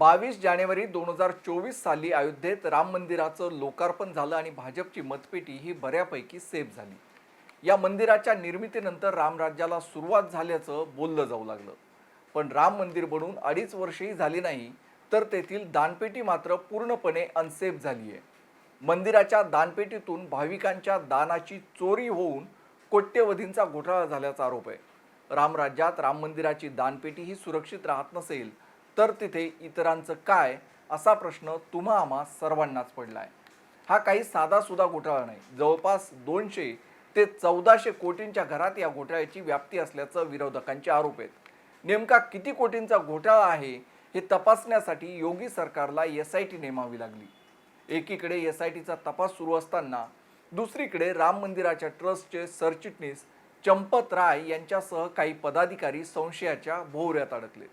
22 जानेवारी 2024 साली अयोध्येत राम मंदिराचं लोकार्पण झालं आणि भाजपची मतपेटी ही बऱ्यापैकी सेफ झाली. या मंदिराच्या निर्मितीनंतर रामराज्याला सुरुवात झाल्याचं बोललं जाऊ लागलं. पण राम मंदिर बनून 2.5 वर्षही झाली नाही तर तेथील दानपेटी मात्र पूर्णपणे अनसेफ झाली आहे. मंदिराच्या दानपेटीतून भाविकांच्या दानाची चोरी होऊन कोट्यवधींचा घोटाळा झाल्याचा आरोप आहे. रामराज्यात राम मंदिराची दानपेटी ही सुरक्षित राहत नसेल तर तिथे इतरांचं काय, असा प्रश्न तुम्हा आम्हा सर्वांनाच पडलाय. हा काही साधासुद्धा घोटाळा नाही. जवळपास 200 ते 1400 कोटींच्या घरात या घोटाळ्याची व्याप्ती असल्याचं विरोधकांचे आरोप आहेत. नेमका किती कोटींचा घोटाळा आहे हे तपासण्यासाठी योगी सरकारला SIT नेमावी लागली. एकीकडे SITचा तपास सुरू असताना दुसरीकडे राम मंदिराच्या ट्रस्टचे सरचिटणीस चंपत राय यांच्यासह काही पदाधिकारी संशयाच्या भोवऱ्यात अडकले.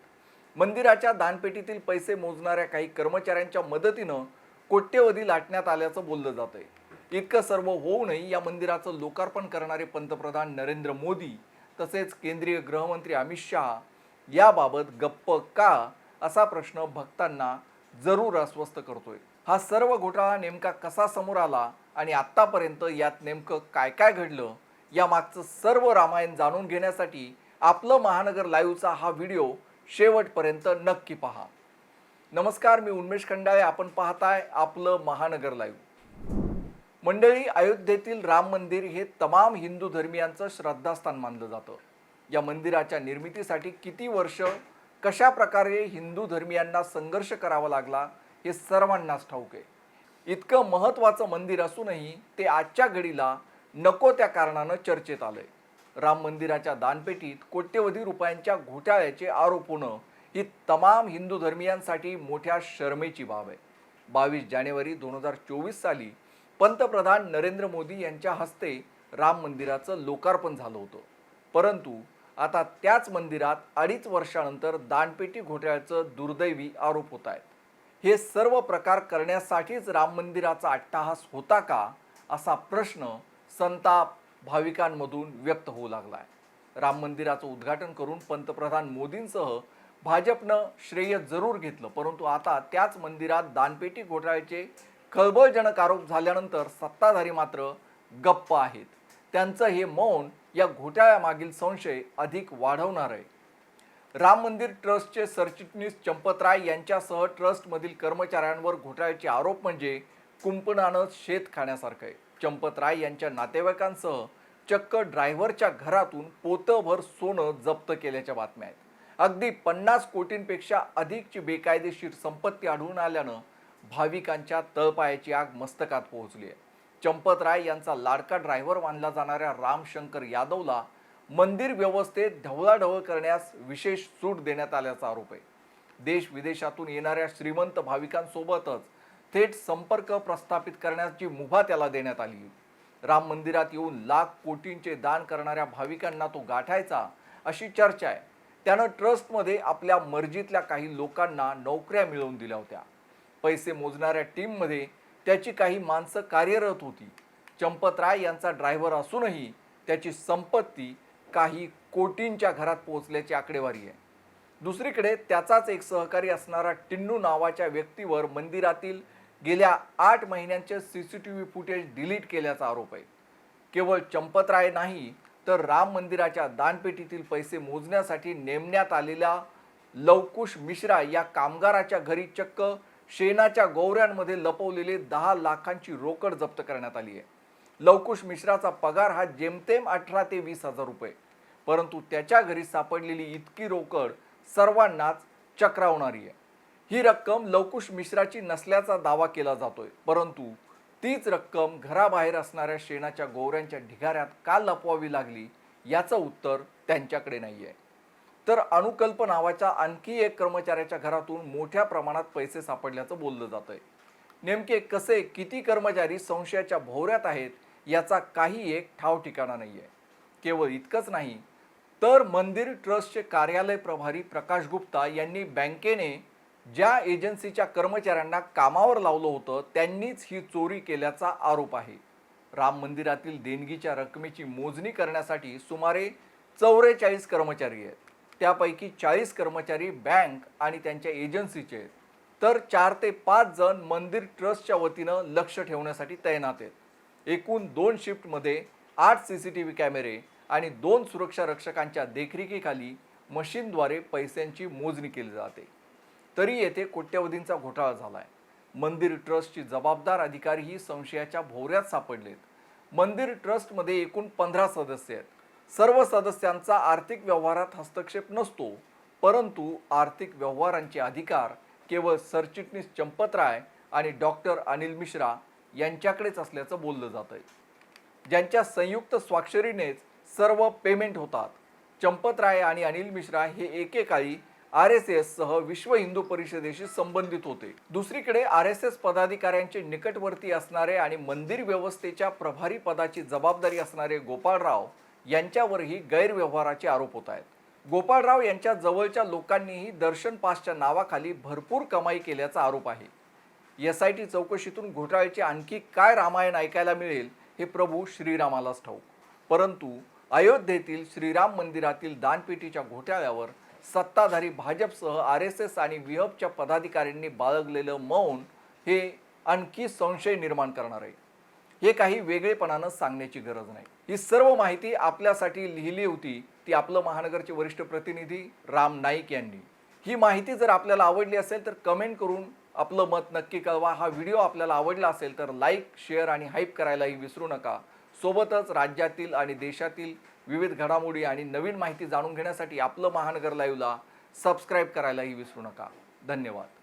मंदिराच्या दानपेटीतील पैसे मोजणाऱ्या काही कर्मचाऱ्यांच्या मदतीनं कोट्यवधी लाटण्यात आल्याचं बोललं जातंय. इतकं सर्व होऊनही या मंदिराचं लोकार्पण करणारे पंतप्रधान नरेंद्र मोदी तसेच केंद्रीय गृहमंत्री अमित शहा याबाबत गप्प का, असा प्रश्न भक्तांना जरूर अस्वस्थ करतोय. हा सर्व घोटाळा नेमका कसा समोर आला आणि आत्तापर्यंत यात नेमकं काय काय घडलं, यामागचं सर्व रामायण जाणून घेण्यासाठी आपलं महानगर लाईव्हचा हा व्हिडिओ शेवटपर्यंत नक्की पहा. नमस्कार, मी उन्मेष खंडाळे. आपण पाहताय आपलं महानगर लाईव्ह. मंडळी, अयोध्येतील राम मंदिर हे तमाम हिंदू धर्मियांचं श्रद्धास्थान मानलं जातं. या मंदिराच्या निर्मितीसाठी किती वर्ष, कशा प्रकारे हिंदू धर्मियांना संघर्ष करावा लागला हे सर्वांनाच ठाऊक आहे. इतकं महत्त्वाचं मंदिर असूनही ते आजच्या घडीला नको त्या कारणानं चर्चेत आलंय. राम मंदिराच्या दानपेटीत कोट्यवधी रुपयांच्या घोटाळ्याचे आरोप होणं ही तमाम हिंदू धर्मियांसाठी मोठ्या शरमेची बाब आहे. 22 जानेवारी 2024 साली पंतप्रधान नरेंद्र मोदी यांच्या हस्ते राम मंदिराचं लोकार्पण झालं होतं. परंतु आता त्याच मंदिरात 2.5 वर्षानंतर दानपेटी घोटाळ्याचं दुर्दैवी आरोप होत आहेत. हे सर्व प्रकार करण्यासाठीच राम मंदिराचा अट्टाहास होता का, असा प्रश्न संताप भाविकांमधून व्यक्त होऊ लागलाय. राम मंदिराचं उद्घाटन करून पंतप्रधान मोदींसह भाजपनं श्रेय जरूर घेतलं, परंतु आता त्याच मंदिरात दानपेटी घोटाळ्याचे खळबळजनक आरोप झाल्यानंतर सत्ताधारी मात्र गप्प आहेत. त्यांचं हे मौन या घोटाळ्यामागील संशय अधिक वाढवणार आहे. राम मंदिर ट्रस्टचे सरचिटणीस चंपत राय यांच्यासह ट्रस्टमधील कर्मचाऱ्यांवर घोटाळ्याचे आरोप म्हणजे कुंपणानं शेत खाण्यासारखं आहे. चंपत राय यांच्या नातेवाईकांसह चक्क ड्रायव्हरच्या घरातून पोतभर सोनं जप्त केल्याच्या बातम्या आहेत. अगदी 50 कोटींपेक्षा अधिकची बेकायदेशीर संपत्ती आढळून आल्यानं भाविकांच्या तळपायाची आग मस्तकात पोहोचली आहे. चंपत राय यांचा लाडका ड्रायव्हर मानला जाणाऱ्या रामशंकर यादवला मंदिर व्यवस्थेत ढवळाढवळ करण्यास विशेष सूट देण्यात आल्याचा आरोप आहे. देश विदेशातून येणाऱ्या श्रीमंत भाविकांसोबतच थेट संपर्क प्रस्थापित करण्याची मुभा त्याला देण्यात आली. राम मंदिरात येऊन लाख कोटींचे दान करणाऱ्या भाविकांना तो गाठायचा, अशी चर्चा आहे. त्यानं ट्रस्टमध्ये आपल्या मर्जीतल्या काही लोकांना नोकऱ्या मिळवून दिल्या होत्या. पैसे मोजणाऱ्या टीममध्ये त्याची काही माणसं कार्यरत होती. चंपत राय यांचा ड्रायव्हर असूनही त्याची संपत्ती काही कोटींच्या घरात पोहोचल्याची आकडेवारी आहे. दुसरीकडे त्याचाच एक सहकारी असणारा टिन्नू नावाच्या व्यक्तीवर मंदिरातील गेल्या 8 महिन्यांचे CCTV फुटेज डिलीट केल्याचा आरोप आहे. केवळ चंपत राय नाही तर राम मंदिराच्या दानपेटीतील पैसे मोजण्यासाठी नेमण्यात आलेल्या लवकुश मिश्रा या कामगाराच्या घरी चक्क शेणाच्या गौऱ्यांमध्ये लपवलेले 10 लाखांची रोकड जप्त करण्यात आली आहे. लवकुश मिश्राचा पगार हा जेमतेम 18 ते 20 हजार रुपये, परंतु त्याच्या घरी सापडलेली इतकी रोकड सर्वांनाच चक्रावणारी आहे. ही रक्कम लवकुश मिश्राची नसल्याचा दावा केला जातोय, परंतु तीच रक्कम घराबाहेर असणाऱ्या शेणाच्या गौऱ्यांच्या ढिगाऱ्यात का लपवावी लागली, याचं उत्तर त्यांच्याकडे नाही आहे. तर अनुकल्प नावाच्या आणखी एक कर्मचाऱ्याच्या घरातून मोठ्या प्रमाणात पैसे सापडल्याचं बोललं जातंय. नेमके कसे, किती कर्मचारी संशयाच्या भोवऱ्यात आहेत, याचा काही एक ठाव ठिकाणा नाही आहे. केवळ इतकंच नाही तर मंदिर ट्रस्टचे कार्यालय प्रभारी प्रकाश गुप्ता यांनी बँकेने ज्या एजन्सीच्या कर्मचाऱ्यांना कामावर लावलं होतं त्यांनीच ही चोरी केल्याचा आरोप आहे. राम मंदिरातील देणगीच्या रकमेची मोजणी करण्यासाठी सुमारे 44 कर्मचारी आहेत. त्यापैकी 40 कर्मचारी बँक आणि त्यांच्या एजन्सीचे आहेत. तर 4 ते 5 जण मंदिर ट्रस्टच्या वतीनं लक्ष ठेवण्यासाठी तैनात आहेत। एकूण 2 शिफ्टमध्ये 8 CCTV कॅमेरे आणि 2 सुरक्षा रक्षकांच्या देखरेखीखाली मशीनद्वारे पैशांची मोजणी केली जाते। तरी येथे कोट्यवधींचा घोटाळा झालाय। मंदिर ट्रस्टची जबाबदार अधिकारीही संशयाच्या भोवऱ्यात सापडलेत। मंदिर ट्रस्टमध्ये एकूण 15 सदस्य आहेत। सर्व सदस्यांचा आर्थिक व्यवहारात हस्तक्षेप नसतो, परंतु आर्थिक व्यवहारांचे अधिकार केवळ सरचिटणीस चंपतराय आणि डॉक्टर अनिल मिश्रा यांच्याकडेच असल्याचं बोललं जात आहे, ज्यांच्या संयुक्त स्वाक्षरीनेच सर्व पेमेंट होतात। चंपतराय आणि अनिल मिश्रा हे एकेकाळी RSS सह विश्व हिंदू परिषदेशी संबंधित होते। दुसरीकडे RSS पदाधिकाऱ्यांचे निकटवर्ती असणारे आणि मंदिर व्यवस्थेच्या प्रभारी पदाची जबाबदारी असणारे गोपाळराव यांच्यावरही गैरव्यवहाराचे आरोप होत आहेत। गोपाळराव यांच्या जवळच्या लोकांनीही दर्शन पासच्या नावाखाली भरपूर कमाई केल्याचा आरोप आहे। SIT चौकशीतून घोटाळ्याचे आणखी काय रामायण ऐकायला मिळेल हे प्रभू श्रीरामालाच ठाऊक। परंतु अयोध्येतील श्रीराम मंदिरातील दानपेटीच्या घोटाळ्यावर सत्ताधारी भाजपसह RSS आणि विहपच्या पदाधिकाऱ्यांनी बाळगलेलं मौन हे आणखी संशय निर्माण करणार आहे। हे काही वेगळेपणानं सांगण्याची गरज नाही। ही सर्व माहिती आपल्यासाठी लिहिली होती ती आपलं महानगरचे वरिष्ठ प्रतिनिधी राम नाईक यांनी। ही माहिती जर आपल्याला आवडली असेल तर कमेंट करून आपलं मत नक्की कळवा। हा व्हिडिओ आपल्याला आवडला असेल तर लाईक, शेअर आणि हाईप करायलाही विसरू नका। सोबतच राज्यातील आणि देशातील विविध घडामोडी आणि नवीन माहिती जाणून घेण्यासाठी आपलं महानगर लाईव्हला सबस्क्राईब करायलाही विसरू नका। धन्यवाद।